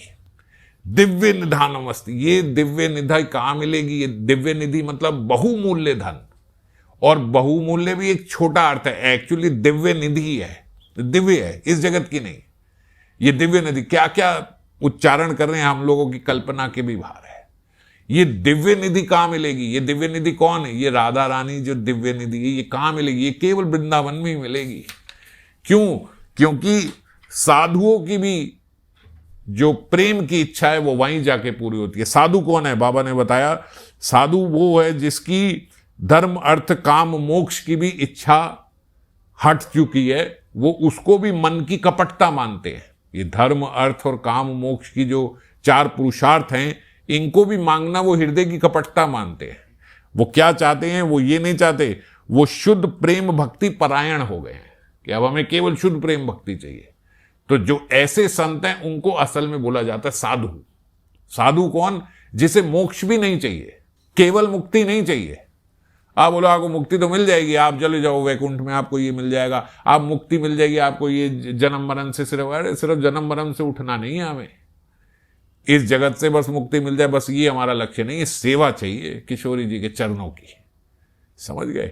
[SPEAKER 1] दिव्य निधानम अस्ति, ये दिव्य निधि कहाँ मिलेगी? ये दिव्य निधि मतलब बहुमूल्य धन, और बहुमूल्य भी एक छोटा अर्थ है, एक्चुअली दिव्य निधि है, दिव्य है, इस जगत की नहीं। ये दिव्य निधि क्या क्या उच्चारण कर रहे हैं हम लोगों की कल्पना के भी बाहर है। ये दिव्य निधि कहाँ मिलेगी? ये दिव्य निधि कौन है? ये राधा रानी जो दिव्य निधि है, ये कहाँ मिलेगी? ये केवल वृंदावन में ही मिलेगी। क्यों? क्योंकि साधुओं की भी जो प्रेम की इच्छा है वो वहीं जाके पूरी होती है। साधु कौन है? बाबा ने बताया, साधु वो है जिसकी धर्म अर्थ काम मोक्ष की भी इच्छा हट चुकी है, वो उसको भी मन की कपटता मानते हैं। ये धर्म अर्थ और काम मोक्ष की जो चार पुरुषार्थ हैं, इनको भी मांगना वो हृदय की कपटता मानते हैं। वो क्या चाहते हैं? वो ये नहीं चाहते, वो शुद्ध प्रेम भक्ति परायण हो गए हैं कि अब हमें केवल शुद्ध प्रेम भक्ति चाहिए। तो जो ऐसे संत हैं उनको असल में बोला जाता है साधु। साधु कौन? जिसे मोक्ष भी नहीं चाहिए, केवल मुक्ति नहीं चाहिए। आप बोलो आपको मुक्ति तो मिल जाएगी, आप चले जाओ वैकुंठ में, आपको ये मिल जाएगा, आप मुक्ति मिल जाएगी आपको, ये जन्म मरण से सिर्फ जन्म मरण से उठना नहीं है, हमें इस जगत से बस मुक्ति मिल जाए, बस ये हमारा लक्ष्य नहीं है। सेवा चाहिए किशोरी जी के चरणों की, समझ गए?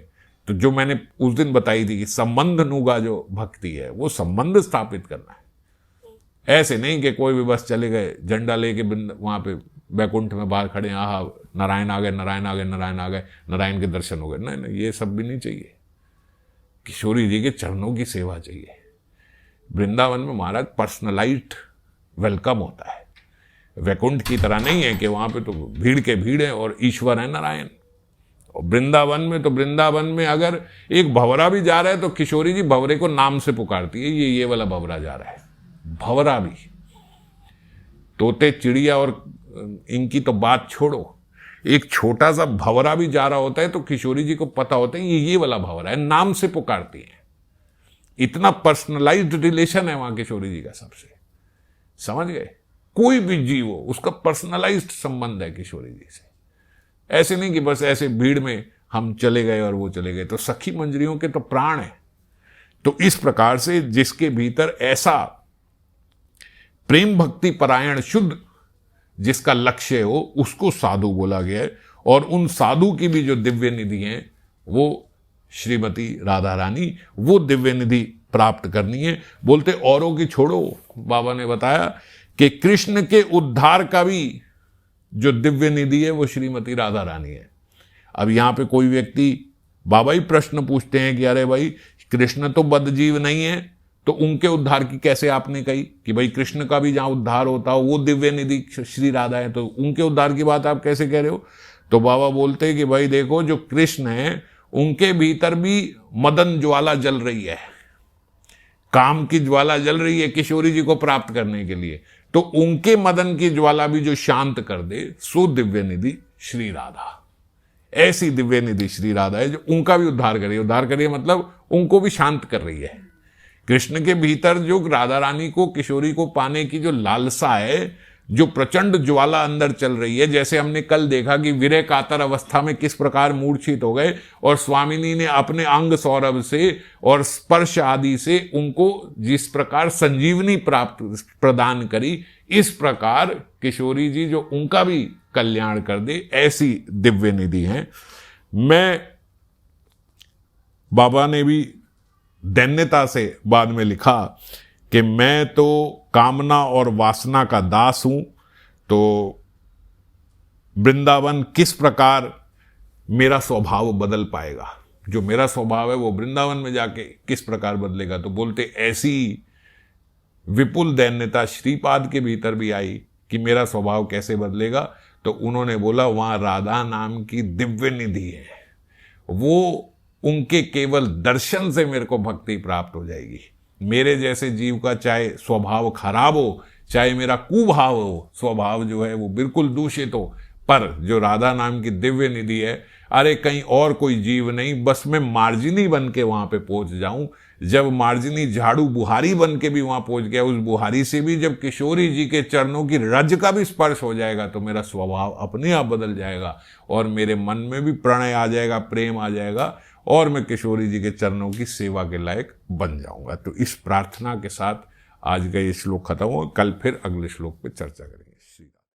[SPEAKER 1] तो जो मैंने उस दिन बताई थी कि संबंध नुगा जो भक्ति है, वो संबंध स्थापित करना है। ऐसे नहीं कि कोई भी बस चले गए झंडा लेके वहां पे वैकुंठ में बाहर खड़े, आहा नारायण आ गए, नारायण आ गए, नारायण आ गए, नारायण के दर्शन हो गए। नहीं नहीं, ये सब भी नहीं चाहिए। किशोरी जी के चरणों की सेवा चाहिए। वृंदावन में महाराज पर्सनलाइज्ड वेलकम होता है, वैकुंठ की तरह नहीं है कि वहां पे तो भीड़ के भीड़ है और ईश्वर है नारायण। और वृंदावन में तो, वृंदावन में अगर एक भंवरा भी जा रहा है तो किशोरी जी भंवरे को नाम से पुकारती है, ये वाला भंवरा जा रहा है। भंवरा भी, तोते चिड़िया और इनकी तो बात छोड़ो, एक छोटा सा भंवरा भी जा रहा होता है तो किशोरी जी को पता होता है ये वाला भंवरा है, नाम से पुकारती है। इतना पर्सनलाइज्ड रिलेशन है वहां किशोरी जी का सबसे, समझ गए? कोई भी जीव हो उसका पर्सनलाइज्ड संबंध है किशोरी जी से। ऐसे नहीं कि बस ऐसे भीड़ में हम चले गए और वो चले गए। तो सखी मंजरियों के तो प्राण है। तो इस प्रकार से जिसके भीतर ऐसा प्रेम भक्ति परायण शुद्ध जिसका लक्ष्य हो, उसको साधु बोला गया है। और उन साधु की भी जो दिव्य निधि हैं वो श्रीमती राधा रानी, वो दिव्य निधि प्राप्त करनी है। बोलते औरों की छोड़ो, बाबा ने बताया कि कृष्ण के उद्धार का भी जो दिव्य निधि है वो श्रीमती राधा रानी है। अब यहां पे कोई व्यक्ति, बाबा ही प्रश्न पूछते हैं कि अरे भाई कृष्ण तो बद्धजीव नहीं है, तो उनके उद्धार की कैसे आपने कही कि भाई कृष्ण का भी जहां उद्धार होता हो वो दिव्य निधि श्री राधा है, तो उनके उद्धार की बात आप कैसे कह रहे हो? तो बाबा बोलते हैं कि भाई देखो, जो कृष्ण है उनके भीतर भी मदन ज्वाला जल रही है, काम की ज्वाला जल रही है किशोरी जी को प्राप्त करने के लिए। तो उनके मदन की ज्वाला भी जो शांत कर दे, सो दिव्य निधि श्री राधा। ऐसी दिव्य निधि श्री राधा है जो उनका भी उद्धार करिए मतलब उनको भी शांत कर रही है। कृष्ण के भीतर जो राधा रानी को, किशोरी को पाने की जो लालसा है, जो प्रचंड ज्वाला अंदर चल रही है, जैसे हमने कल देखा कि विरह कातर अवस्था में किस प्रकार मूर्छित हो गए और स्वामिनी ने अपने अंग सौरभ से और स्पर्श आदि से उनको जिस प्रकार संजीवनी प्रदान करी, इस प्रकार किशोरी जी जो उनका भी कल्याण कर दे, ऐसी दिव्य निधि हैं। बाबा ने भी दैन्यता से बाद में लिखा कि मैं तो कामना और वासना का दास हूं, तो वृंदावन किस प्रकार मेरा स्वभाव बदल पाएगा, जो मेरा स्वभाव है वो वृंदावन में जाके किस प्रकार बदलेगा। तो बोलते ऐसी विपुल दैन्यता श्रीपाद के भीतर भी आई कि मेरा स्वभाव कैसे बदलेगा। तो उन्होंने बोला वहां राधा नाम की दिव्य निधि है, वो उनके केवल दर्शन से मेरे को भक्ति प्राप्त हो जाएगी। मेरे जैसे जीव का चाहे स्वभाव खराब हो, चाहे मेरा कुभाव हो, स्वभाव जो है वो बिल्कुल दूषित हो, पर जो राधा नाम की दिव्य निधि है, अरे कहीं और कोई जीव नहीं, बस मैं मार्जिनी बन के वहां पे पहुंच जाऊं। जब मार्जिनी झाड़ू बुहारी बन के भी वहां पहुंच गया, उस बुहारी से भी जब किशोरी जी के चरणों की रज का भी स्पर्श हो जाएगा तो मेरा स्वभाव अपने आप बदल जाएगा और मेरे मन में भी प्रणय आ जाएगा, प्रेम आ जाएगा और मैं किशोरी जी के चरणों की सेवा के लायक बन जाऊंगा। तो इस प्रार्थना के साथ आज का ये श्लोक खत्म हो, कल फिर अगले श्लोक पे चर्चा करेंगे।